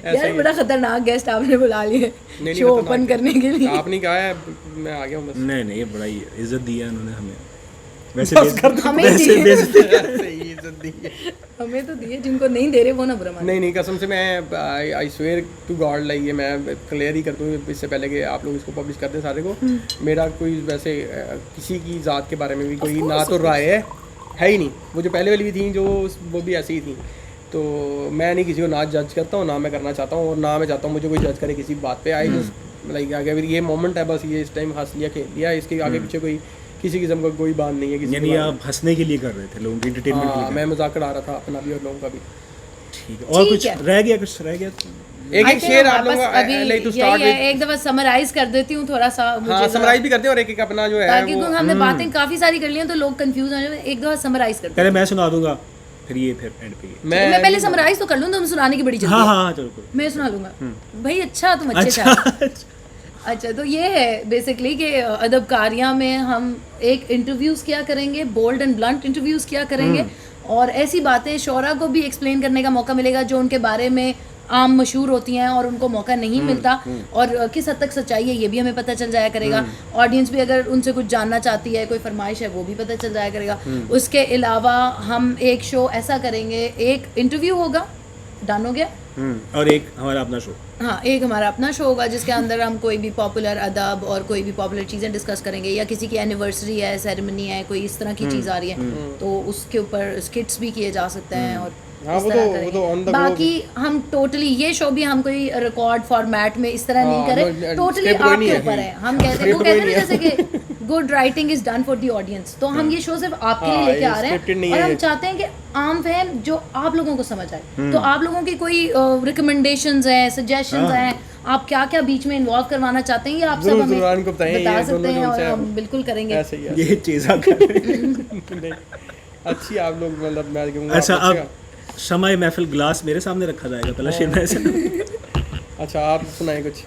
ऐसा यार ही बड़ा खतरनाक गेस्ट आपने बुला लिए नहीं, शो खतरनाक ओपन करने के लिए। आपने कहा है मैं आ गया हूँ बस। नहीं नहीं, ये बड़ा ही इज्जत दी है उन्होंने हमें। वैसे बस कर दो। हमें वैसे दिए। बेइज्जती ऐसे ही इज्जत दी है। हमें तो दिए, जिनको नहीं दे रहे वो ना बुरा माने। नहीं नहीं कसम से मैं I swear to god like ये मैं क्लियर ही कर दूँ इससे पहले कि आप लोग इसको पब्लिश कर दें सारे को। मेरा कोई वैसे किसी की ज़ात के बारे में भी कोई ना तो राय है ही नहीं। वो जो पहले वाली भी थी जो वो भी ऐसी ही थी। तो मैं नहीं किसी को ना जज करता हूँ, ना मैं करना चाहता हूँ, और ना मैं चाहता हूँ मुझे कोई जज करे किसी बात पे। आई जस्ट लाइक आगे ये मोमेंट है बस, ये इस टाइम हंस लिया खेल लिया, इसके आगे पीछे कोई किसी किस्म का कोई बात नहीं है किसी यानी के आप हंसने के लिए कर रहे थे, लोगों की एंटरटेनमेंट के हाँ, लिए। मैं मजाक उड़ा रहा था अपना भी और लोगों का भी। ठीक है, और ठीक कुछ है। रह गया? कुछ रह गया? एक I एक think शेर आप वापस लोगों अभी लाइक टू यही स्टार्ट है, विद। एक दफा समराइज कर देती हूँ थोड़ा सा मुझे हाँ जरा, समराइज भी करते हैं और एक एक अपना जो है ताकि वो क्योंकि हमने बातें काफी सारी कर ली हैं तो लोग कंफ्यूज हो जाए। एक दफा समराइज कर पहले मैं सुना दूंगा, फिर ये, फिर एंड पे ये। मैं पहले समराइज तो कर लूँ, तुम सुनाने की बड़ी जल्दी हाँ है। हाँ हाँ, चलो करो। मैं सुना लूंगा भाई। अच्छा तुम अच्छे अच्छा शायर। अच्छा तो ये है बेसिकली कि अदबकारियाँ में हम एक इंटरव्यूज़ किया करेंगे, बोल्ड एंड ब्लंट इंटरव्यूज़ किया करेंगे, और ऐसी बातें शोरा को भी एक्सप्लेन करने का मौका मिलेगा जो उनके बारे में आम मशहूर होती हैं और उनको मौका नहीं मिलता, और किस हद तक सच्चाई है ये भी हमें पता चल जाया करेगा। ऑडियंस भी अगर उनसे कुछ जानना चाहती है, कोई फरमाइश है, वो भी पता चल जाया करेगा। उसके अलावा हम एक शो ऐसा करेंगे, एक इंटरव्यू होगा, डन हो गया, और एक हमारा अपना शो। हाँ एक हमारा अपना शो होगा जिसके अंदर हम कोई भी पॉपुलर अदब और कोई भी पॉपुलर चीज़ें डिस्कस करेंगे, या किसी की एनिवर्सरी है, सेरेमनी है, कोई इस तरह की चीज़ आ रही है तो उसके ऊपर स्किट्स भी किए जा सकते हैं, और हाँ, इस वो तरह तो- करेंगे। वो तो on the go बाकी हम टोटली ये शो भी हम कोई रिकॉर्ड फॉर्मेट में इस तरह नहीं हाँ, करें, no, टोटली script कोई आपके नहीं है। ऊपर है। हम कहते हैं, वो Script कहते कोई हैं ना नहीं जैसे कि good writing is done for the audience, तो हम ये शो सिर्फ आपके लिए हाँ, लेके ये आ रहे scripted नहीं हैं, और है हम ये। चाहते हैं कि आम फहम जो आप लोगों को समझ आए। तो आप लोगों की कोई रिकमेंडेशंस हैं, सजेशंस हैं, आप क्या क्या बीच में इन्वॉल्व करवाना चाहते हैं, ये आप सब जरूर, हमें जरूर, इनको बताएं, बता ये सकते दोनों हैं जो और उनसे हम बिल्कुल करेंगे। ऐसे ही है। ये चीज़ आप कर रहे हैं। नहीं, अच्छी आप लोग मतलब मैं कहूँगा अच्छा, आप अब शमाए महफिल ग्लास मेरे सामने रखा जाएगा, पहला शेर मैं सुनाऊं? अच्छा आप सुनाए कुछ।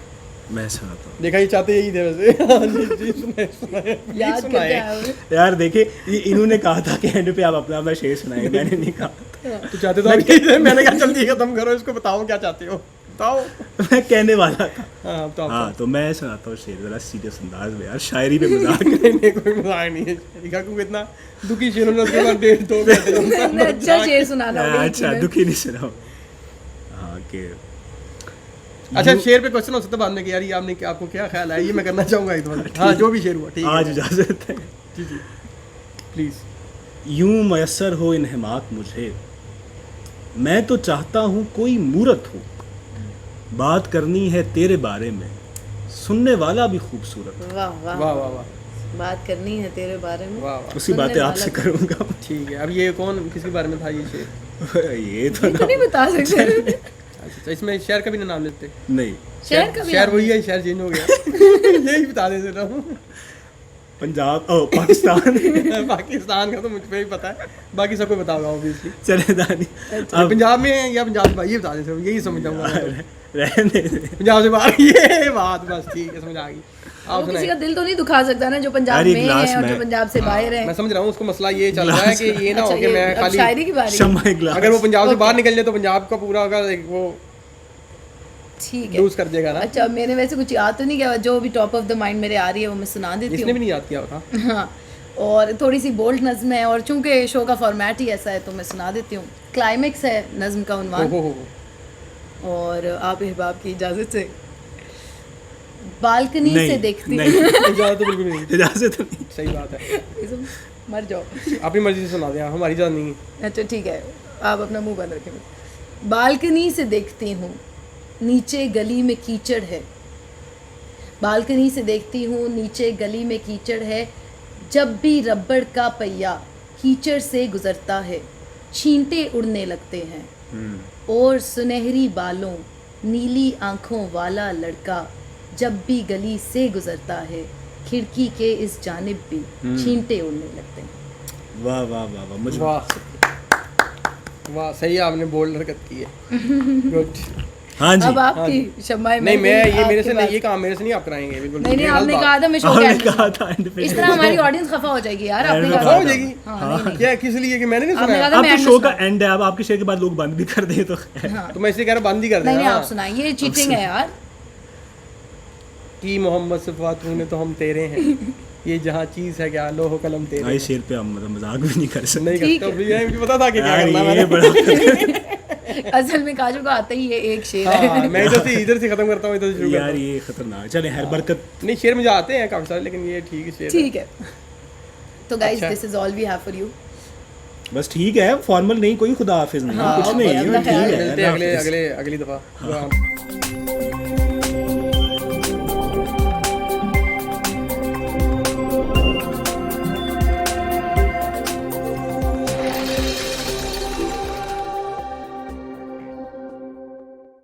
मैं सुनाता हूँ। देखा ये चाहते यही थे वैसे। हाँ, जी सुनाए सुनाए याद सुनाए। करके आए हुए। यार देखिए, ये इन्होंने कहा था कि एंड पे आप अपना अपना शेर सुनाए, मैंने नहीं कहा। तो चाहते तो आप यही थे, मैंने कहा जल्दी खत्म करो इसको, बताओ क्या चाहते हो बताओ। मैं कहने वाला था। हाँ तो आप हाँ तो मैं सुनाता हूँ शेर, जरा सीरियस अंदाज में यार, शायरी पे मजाक। नहीं कोई मजाक नहीं है। देखा क्योंकि इतना दुखी शेरों ने उसके बाद 1.5-2 घंटे हमने अच्छा शेर सुनाना होगा एक अच्छा मिनट। दुखी नहीं सुनाओ। हाँ कि अच्छा शेर पे क्वेश्चन हो सकता है बाद में कि यार ये आपने आपको क्या ख्याल है, ये मैं करना चाहूंगा एक बार। हाँ जो भी शेर हुआ ठीक है। आज इजाजत है। जी जी प्लीज। यूं मयसर हो इन्हिमाक मुझे, मैं तो चाहता हूँ कोई मूरत हो, बात करनी है तेरे बारे में, सुनने वाला भी खूबसूरत। वाह वाह वाह वाह वाह बात करनी है तेरे बारे में, वाह वाह। उसी सुनने बातें वाला आपसे भी। करूँगा। ठीक है, अब ये कौन किसके बारे में था ये शेर? ये तो ये तो नहीं बता सकते। अच्छा, इसमें शहर का भी ना नाम लेते? नहीं, शहर का भी शहर नाम वही है, शहर चेंज हो गया। यही बता देते रहा हूँ। पंजाब ओ पाकिस्तान। पाकिस्तान का तो मुझ पे ही पता है, बाकी सबको बताऊंगा ऑब्वियसली। चले दानी अब पंजाब में है या पंजाब से बाहर, ये बता देते हो, यही समझ जाऊंगा मैं तो। रहने दे। पंजाब से बाहर, ये बात बस ठीक है, समझ आ गई। आप वो किसी सुनाइए। का दिल तो नहीं दुखा सकता ना जो पंजाब यार, एक में गिलास है और जो में- पंजाब से बाहर है। मैं समझ रहा हूँ, उसको मसला ये चल रहा है कि ये ना अच्छा, हो कि मैं अब खाली शायरी की बारी। शम्मा ग्लास। अगर वो पंजाब से Okay. बाहर निकल जाए तो पंजाब का पूरा का एक वो ठीक है। लूज कर देगा ना। अच्छा, मैंने वैसे कुछ याद तो नहीं किया, जो भी टॉप ऑफ द माइंड मेरे आ रही है वो मैं सुना देती इसने भी हूँ। नहीं याद किया होता। हाँ, और थोड़ी सी बोल्ड नज्म है और चूंकि शो का फॉर्मेट ही ऐसा है तो मैं सुना देती हूँ। क्लाइमेक्स है नज्म का उन्वान, हो। और आप अहबाब की इजाज़त से बालकनी नहीं, से देखती नहीं। इजाजत तो बिल्कुल नहीं, इजाजत नहीं। सही बात है। हूँ। मर जाओ। अपनी मर्जी से सुना दिया, हमारी इजाजत नहीं है। अच्छा ठीक है, आप अपना मुंह बंद रखें। बालकनी से देखती हूँ नीचे गली में कीचड़ है, बालकनी से देखती हूँ नीचे गली में कीचड़ है, जब भी रबड़ का पहिया कीचड़ से गुजरता है छींटे उड़ने लगते हैं, और सुनहरी बालों नीली आंखों वाला लड़का जब भी गली से गुजरता है खिड़की के इस जानिब भी छींटे उड़ने लगते हैं। वाह वाह वाह वाह, मुझे वाह वाह, सही है, आपने बोल्ड हरकत की है। गुड। हाँ जी। अब आपकी शम्मा नहीं, मैं ये मेरे आपके से नहीं, पास- ये काम मेरे से नहीं आप कराएंगे बिल्कुल। नहीं नहीं, ये गलत आपने बात। कहा था मैं शो आपने कैंसिल कहा था end पे। इस तरह हमारी ऑडियंस खफा हो जाएगी यार। आपने खफा कहा हो जाएगी। हाँ, नहीं, नहीं। क्या किस लिए कि मैंने नहीं आपने सुना? कहा था मैं अब तो end शो में का एंड है, अब आपके शेयर के बाद लोग बंद भी कर दें तो हाँ। तो मैं इसलिए कह रहा बंद ही कर नहीं नहीं, देना आप सुनाइए, ये चीटिंग है यार। कि मोहम्मद सिफात ने तो हम तेरे हैं, ये जहाँ चीज है क्या लोहो कलम तेरे भाई हैं। शेर पे हम मतलब मजाक भी नहीं कर सकते नहीं ठीक करता, भैया मुझे पता था कि क्या यार, करना ये मैंने। बड़ा असल में काजू को आता ही ये एक शेर है। हाँ, मैं इधर से खत्म करता हूँ, इधर से शुरू करता यार हूँ। ये खतरनाक। चले हर बरकत। नहीं, शेर मुझे आते हैं काफी सारे, लेकिन ये ठीक है शेर है। ठीक है, तो गाइस अच्छा। This is all we have for you. बस ठीक है, फॉर्मल नहीं, कोई खुदा हाफिज नहीं, हाँ, कुछ नहीं, अपना ठीक ख्याल है। मिलते हैं अल्लाह हाफिज। अगली दफा।